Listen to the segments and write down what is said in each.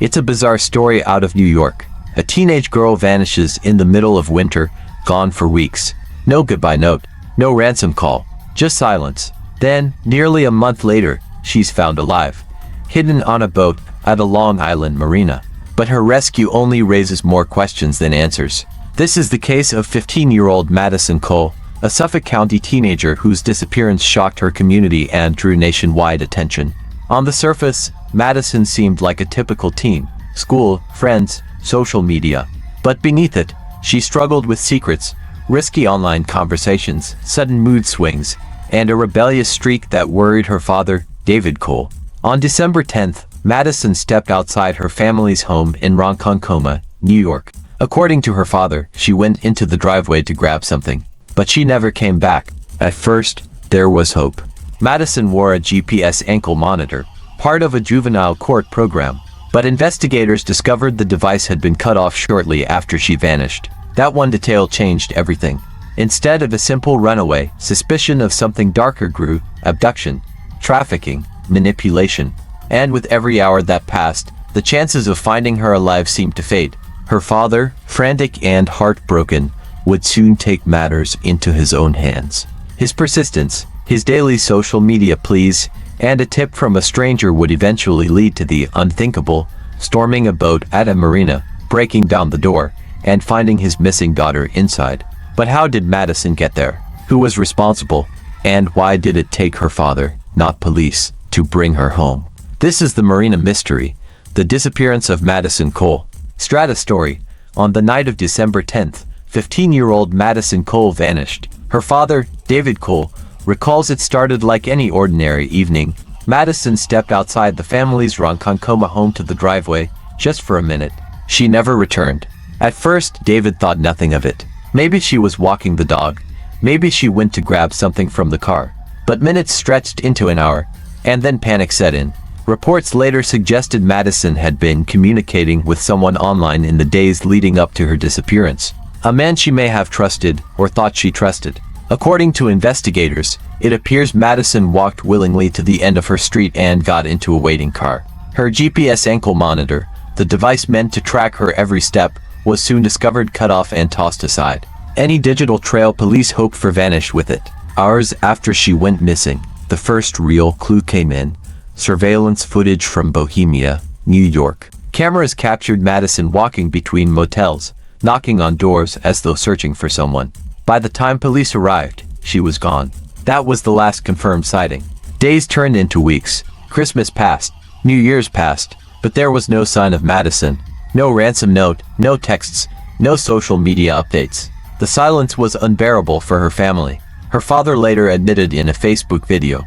It's a bizarre story out of New York. A teenage girl vanishes in the middle of winter, gone for weeks. No goodbye note, no ransom call, just silence. Then, nearly a month later, she's found alive, hidden on a boat at a Long Island marina. But her rescue only raises more questions than answers. This is the case of 15-year-old Madison Cole, a Suffolk County teenager whose disappearance shocked her community and drew nationwide attention. On the surface, Madison seemed like a typical teen: school, friends, social media. But beneath it, she struggled with secrets, risky online conversations, sudden mood swings, and a rebellious streak that worried her father, David Cole. On December 10th, Madison stepped outside her family's home in Ronkonkoma, New York. According to her father, she went into the driveway to grab something, but she never came back. At first, there was hope. Madison wore a GPS ankle monitor, part of a juvenile court program, but investigators discovered the device had been cut off shortly after she vanished. That one detail changed everything. Instead of a simple runaway, suspicion of something darker grew: abduction, trafficking, manipulation. And with every hour that passed, the chances of finding her alive seemed to fade. Her father, frantic and heartbroken, would soon take matters into his own hands. His persistence, his daily social media pleas, and a tip from a stranger would eventually lead to the unthinkable: storming a boat at a marina, breaking down the door, and finding his missing daughter inside. But how did Madison get there? Who was responsible? And why did it take her father, not police, to bring her home? This is the Marina Mystery, the disappearance of Madison Cole. Strata story. On the night of December 10th, 15-year-old Madison Cole vanished. Her father, David Cole, recalls it started like any ordinary evening. Madison stepped outside the family's Ronkonkoma home to the driveway, just for a minute. She never returned. At first, David thought nothing of it. Maybe she was walking the dog. Maybe she went to grab something from the car. But minutes stretched into an hour, and then panic set in. Reports later suggested Madison had been communicating with someone online in the days leading up to her disappearance. A man she may have trusted, or thought she trusted. According to investigators, it appears Madison walked willingly to the end of her street and got into a waiting car. Her GPS ankle monitor, the device meant to track her every step, was soon discovered, cut off, and tossed aside. Any digital trail police hoped for vanished with it. Hours after she went missing, the first real clue came in: surveillance footage from Bohemia, New York. Cameras captured Madison walking between motels, knocking on doors as though searching for someone. By the time police arrived, she was gone. That was the last confirmed sighting. Days turned into weeks. Christmas passed. New Year's passed. But there was no sign of Madison. No ransom note, no texts, no social media updates. The silence was unbearable for her family. Her father later admitted in a Facebook video,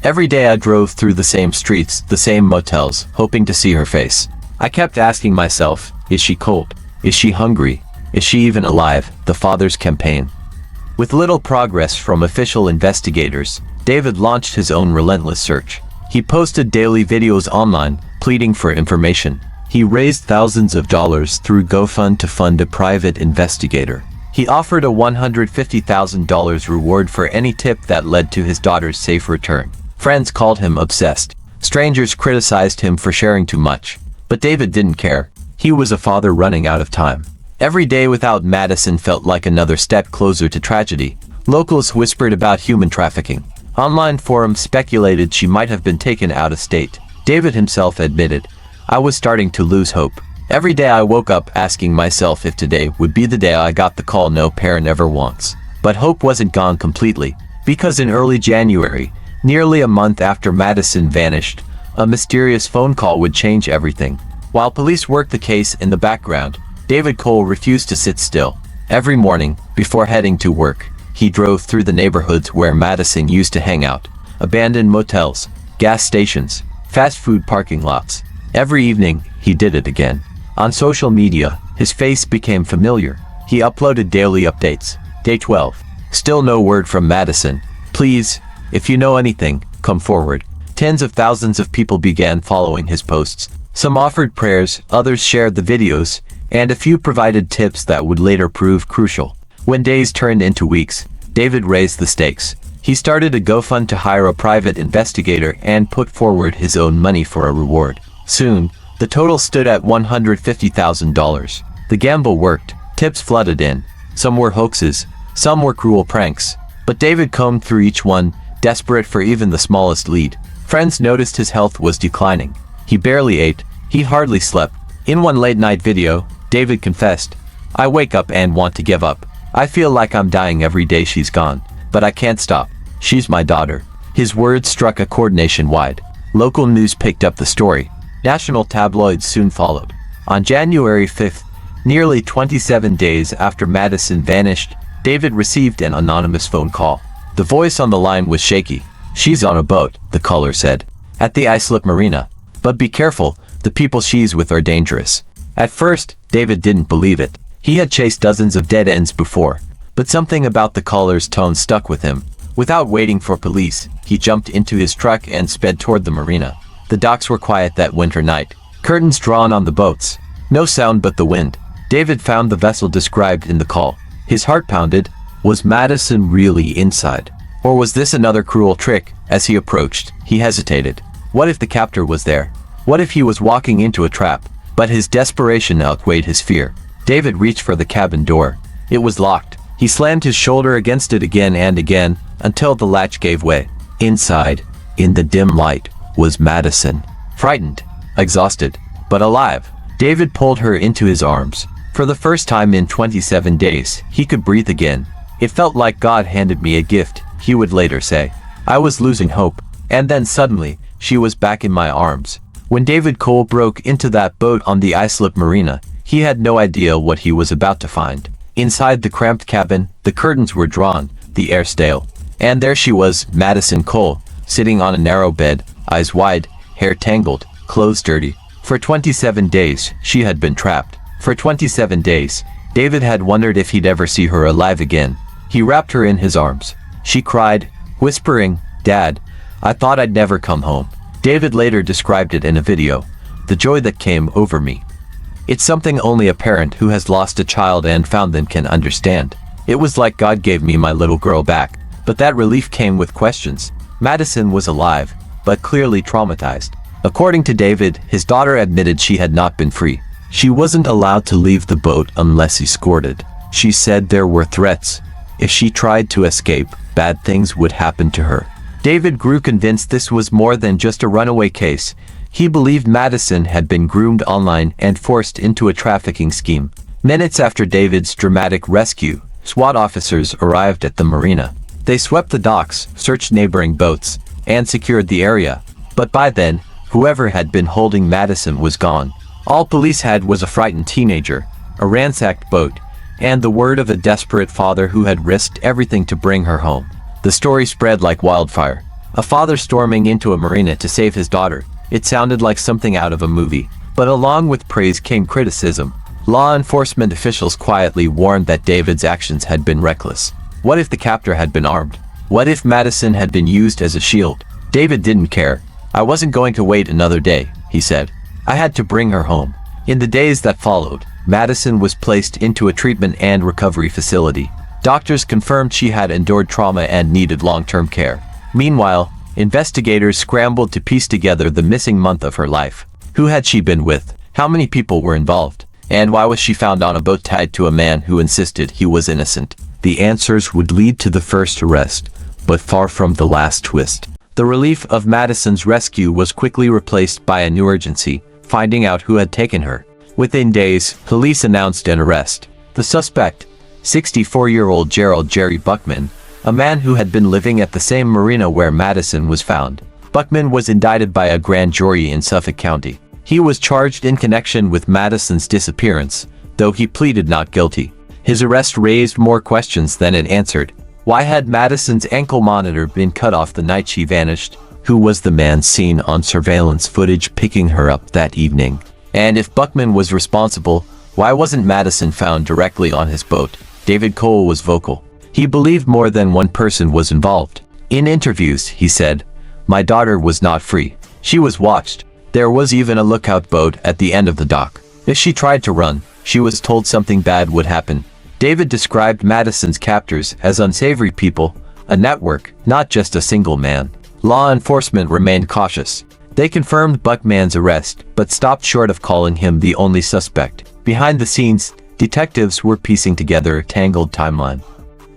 "Every day I drove through the same streets, the same motels, hoping to see her face. I kept asking myself, is she cold? Is she hungry? Is she even alive?" The father's campaign. With little progress from official investigators, David launched his own relentless search. He posted daily videos online, pleading for information. He raised thousands of dollars through GoFund to fund a private investigator. He offered a $150,000 reward for any tip that led to his daughter's safe return. Friends called him obsessed. Strangers criticized him for sharing too much. But David didn't care. He was a father running out of time. Every day without Madison felt like another step closer to tragedy. Locals whispered about human trafficking. Online forums speculated she might have been taken out of state. David himself admitted, "I was starting to lose hope. Every day I woke up asking myself if today would be the day I got the call no parent ever wants." But hope wasn't gone completely, because in early January, nearly a month after Madison vanished, a mysterious phone call would change everything. While police worked the case in the background, David Cole refused to sit still. Every morning, before heading to work, he drove through the neighborhoods where Madison used to hang out: abandoned motels, gas stations, fast food parking lots. Every evening, he did it again. On social media, his face became familiar. He uploaded daily updates. Day 12. Still no word from Madison. Please, if you know anything, come forward. Tens of thousands of people began following his posts. Some offered prayers, others shared the videos, and a few provided tips that would later prove crucial. When days turned into weeks, David raised the stakes. He started a GoFund to hire a private investigator and put forward his own money for a reward. Soon, The total stood at $150,000. The gamble worked. Tips flooded in. Some were hoaxes, some were cruel pranks. But David combed through each one, desperate for even the smallest lead. Friends noticed his health was declining. He barely ate. He hardly slept. In one late-night video, David confessed, "I wake up and want to give up. I feel like I'm dying every day she's gone. But I can't stop. She's my daughter." His words struck a chord nationwide. Local news picked up the story. National tabloids soon followed. On January 5th, nearly 27 days after Madison vanished, David received an anonymous phone call. The voice on the line was shaky. "She's on a boat," the caller said, "at the Islip Marina. But be careful, the people she's with are dangerous." At first, David didn't believe it. He had chased dozens of dead ends before. But something about the caller's tone stuck with him. Without waiting for police, he jumped into his truck and sped toward the marina. The docks were quiet that winter night. Curtains drawn on the boats. No sound but the wind. David found the vessel described in the call. His heart pounded. Was Madison really inside? Or was this another cruel trick? As he approached, he hesitated. What if the captor was there? What if he was walking into a trap? But his desperation outweighed his fear. David reached for the cabin door. It was locked. He slammed his shoulder against it again and again, until the latch gave way. Inside, in the dim light, was Madison. Frightened, exhausted, but alive. David pulled her into his arms. For the first time in 27 days, he could breathe again. "It felt like God handed me a gift," he would later say. "I was losing hope. And then suddenly, she was back in my arms." When David Cole broke into that boat on the Islip Marina, he had no idea what he was about to find. Inside the cramped cabin, the curtains were drawn, the air stale. And there she was, Madison Cole, sitting on a narrow bed, eyes wide, hair tangled, clothes dirty. For 27 days, she had been trapped. For 27 days, David had wondered if he'd ever see her alive again. He wrapped her in his arms. She cried, whispering, "Dad, I thought I'd never come home." David later described it in a video. "The joy that came over me. It's something only a parent who has lost a child and found them can understand. It was like God gave me my little girl back." But that relief came with questions. Madison was alive, but clearly traumatized. According to David, his daughter admitted she had not been free. She wasn't allowed to leave the boat unless escorted. She said there were threats. If she tried to escape, bad things would happen to her. David grew convinced this was more than just a runaway case. He believed Madison had been groomed online and forced into a trafficking scheme. Minutes after David's dramatic rescue, SWAT officers arrived at the marina. They swept the docks, searched neighboring boats, and secured the area. But by then, whoever had been holding Madison was gone. All police had was a frightened teenager, a ransacked boat, and the word of a desperate father who had risked everything to bring her home. The story spread like wildfire. A father storming into a marina to save his daughter. It sounded like something out of a movie. But along with praise came criticism. Law enforcement officials quietly warned that David's actions had been reckless. What if the captor had been armed? What if Madison had been used as a shield? David didn't care. "I wasn't going to wait another day," he said. "I had to bring her home." In the days that followed, Madison was placed into a treatment and recovery facility. Doctors confirmed she had endured trauma and needed long-term care. Meanwhile, investigators scrambled to piece together the missing month of her life. Who had she been with? How many people were involved? And why was she found on a boat tied to a man who insisted he was innocent? The answers would lead to the first arrest, but far from the last twist. The relief of Madison's rescue was quickly replaced by a new urgency, finding out who had taken her. Within days, police announced an arrest. The suspect, 64-year-old Gerald Jerry Buckman, a man who had been living at the same marina where Madison was found. Buckman was indicted by a grand jury in Suffolk County. He was charged in connection with Madison's disappearance, though he pleaded not guilty. His arrest raised more questions than it answered. Why had Madison's ankle monitor been cut off the night she vanished? Who was the man seen on surveillance footage picking her up that evening? And if Buckman was responsible, why wasn't Madison found directly on his boat? David Cole was vocal. He believed more than one person was involved. In interviews, he said, "My daughter was not free. She was watched. There was even a lookout boat at the end of the dock. If she tried to run, she was told something bad would happen." David described Madison's captors as unsavory people, a network, not just a single man. Law enforcement remained cautious. They confirmed Buckman's arrest, but stopped short of calling him the only suspect. Behind the scenes, detectives were piecing together a tangled timeline.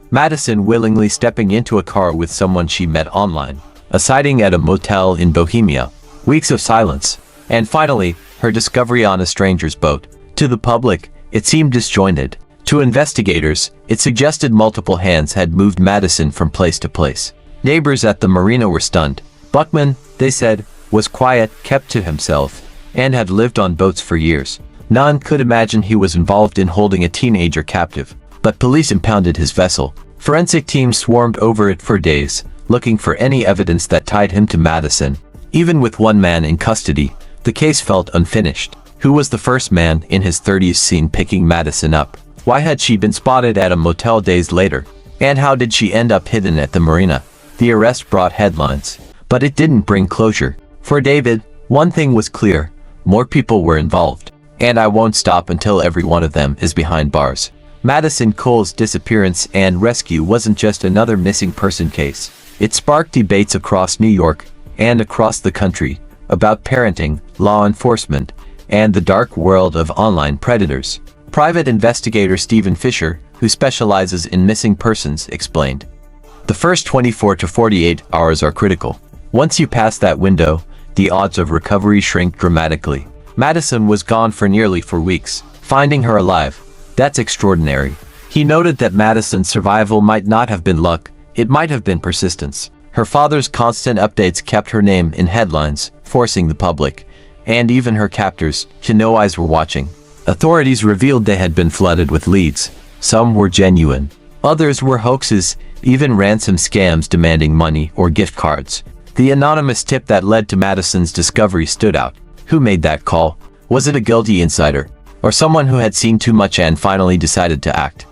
Madison willingly stepping into a car with someone she met online, a sighting at a motel in Bohemia, weeks of silence, and finally, her discovery on a stranger's boat. To the public, it seemed disjointed. To investigators, it suggested multiple hands had moved Madison from place to place. Neighbors at the marina were stunned. Buckman, they said, was quiet, kept to himself, and had lived on boats for years. None could imagine he was involved in holding a teenager captive, but police impounded his vessel. Forensic teams swarmed over it for days, looking for any evidence that tied him to Madison. Even with one man in custody, the case felt unfinished. Who was the first man in his 30s seen picking Madison up? Why had she been spotted at a motel days later? And how did she end up hidden at the marina? The arrest brought headlines, but it didn't bring closure. For David, one thing was clear: more people were involved. And I won't stop until every one of them is behind bars. Madison Cole's disappearance and rescue wasn't just another missing person case. It sparked debates across New York and across the country about parenting, law enforcement, and the dark world of online predators. Private investigator Stephen Fisher, who specializes in missing persons, explained, "The first 24 to 48 hours are critical. Once you pass that window, the odds of recovery shrink dramatically." Madison was gone for nearly 4 weeks. Finding her alive, that's extraordinary. He noted that Madison's survival might not have been luck, it might have been persistence. Her father's constant updates kept her name in headlines, forcing the public, and even her captors, to know eyes were watching. Authorities revealed they had been flooded with leads. Some were genuine. Others were hoaxes, even ransom scams demanding money or gift cards. The anonymous tip that led to Madison's discovery stood out. Who made that call? Was it a guilty insider? Or someone who had seen too much and finally decided to act?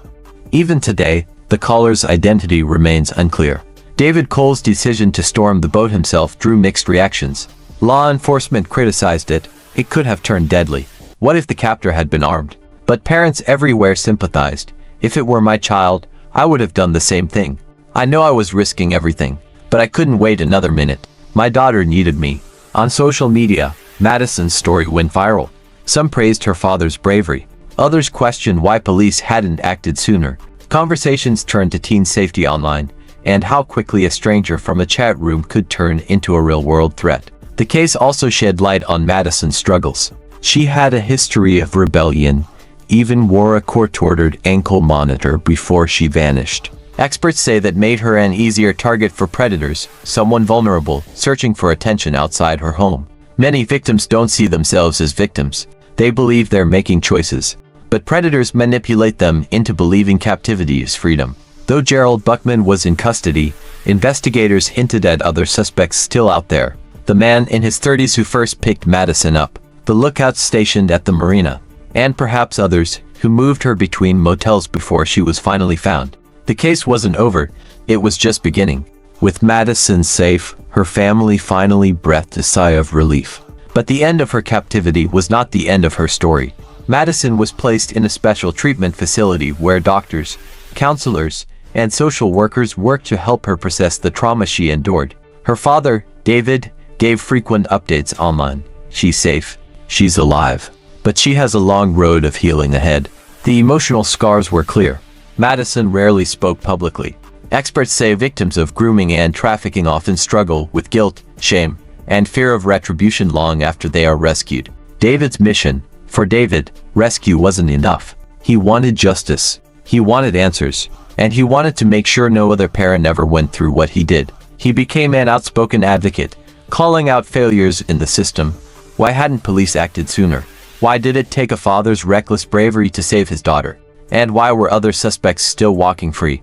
Even today, the caller's identity remains unclear. David Cole's decision to storm the boat himself drew mixed reactions. Law enforcement criticized it. It could have turned deadly. What if the captor had been armed? But parents everywhere sympathized. If it were my child, I would have done the same thing. I know I was risking everything, but I couldn't wait another minute. My daughter needed me. On social media, Madison's story went viral. Some praised her father's bravery. Others questioned why police hadn't acted sooner. Conversations turned to teen safety online, and how quickly a stranger from a chat room could turn into a real-world threat. The case also shed light on Madison's struggles. She had a history of rebellion, even wore a court-ordered ankle monitor before she vanished. Experts say that made her an easier target for predators, someone vulnerable, searching for attention outside her home. Many victims don't see themselves as victims. They believe they're making choices. But predators manipulate them into believing captivity is freedom. Though Gerald Buckman was in custody, investigators hinted at other suspects still out there. The man in his 30s who first picked Madison up, the lookouts stationed at the marina, and perhaps others who moved her between motels before she was finally found. The case wasn't over, it was just beginning. With Madison safe, her family finally breathed a sigh of relief. But the end of her captivity was not the end of her story. Madison was placed in a special treatment facility where doctors, counselors, and social workers worked to help her process the trauma she endured. Her father, David, gave frequent updates online. She's safe. She's alive. But she has a long road of healing ahead. The emotional scars were clear. Madison rarely spoke publicly. Experts say victims of grooming and trafficking often struggle with guilt, shame, and fear of retribution long after they are rescued. David's mission. For David, rescue wasn't enough. He wanted justice. He wanted answers. And he wanted to make sure no other parent ever went through what he did. He became an outspoken advocate, calling out failures in the system. Why hadn't police acted sooner? Why did it take a father's reckless bravery to save his daughter? And why were other suspects still walking free?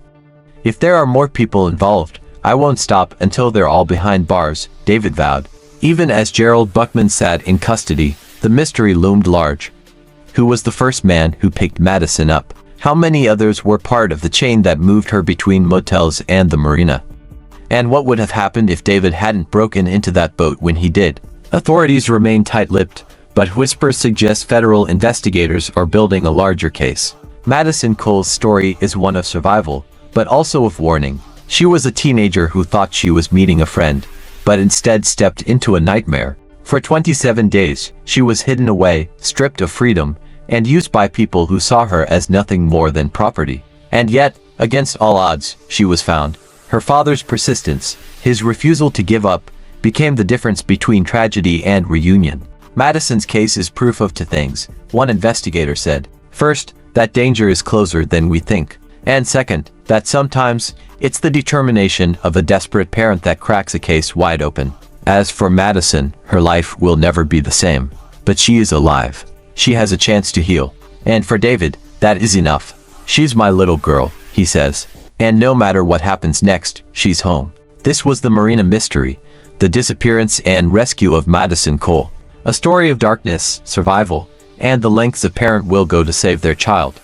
If there are more people involved, I won't stop until they're all behind bars, David vowed. Even as Gerald Buckman sat in custody, the mystery loomed large. Who was the first man who picked Madison up? How many others were part of the chain that moved her between motels and the marina? And what would have happened if David hadn't broken into that boat when he did? Authorities remain tight-lipped, but whispers suggest federal investigators are building a larger case. Madison Cole's story is one of survival, but also of warning. She was a teenager who thought she was meeting a friend, but instead stepped into a nightmare. For 27 days, she was hidden away, stripped of freedom, and used by people who saw her as nothing more than property. And yet, against all odds, she was found. Her father's persistence, his refusal to give up, became the difference between tragedy and reunion. Madison's case is proof of two things, one investigator said. First, that danger is closer than we think. And second, that sometimes, it's the determination of a desperate parent that cracks a case wide open. As for Madison, her life will never be the same. But she is alive. She has a chance to heal. And for David, that is enough. She's my little girl, he says. And no matter what happens next, she's home. This was the Marina Mystery, the disappearance and rescue of Madison Cole. A story of darkness, survival, and the lengths a parent will go to save their child.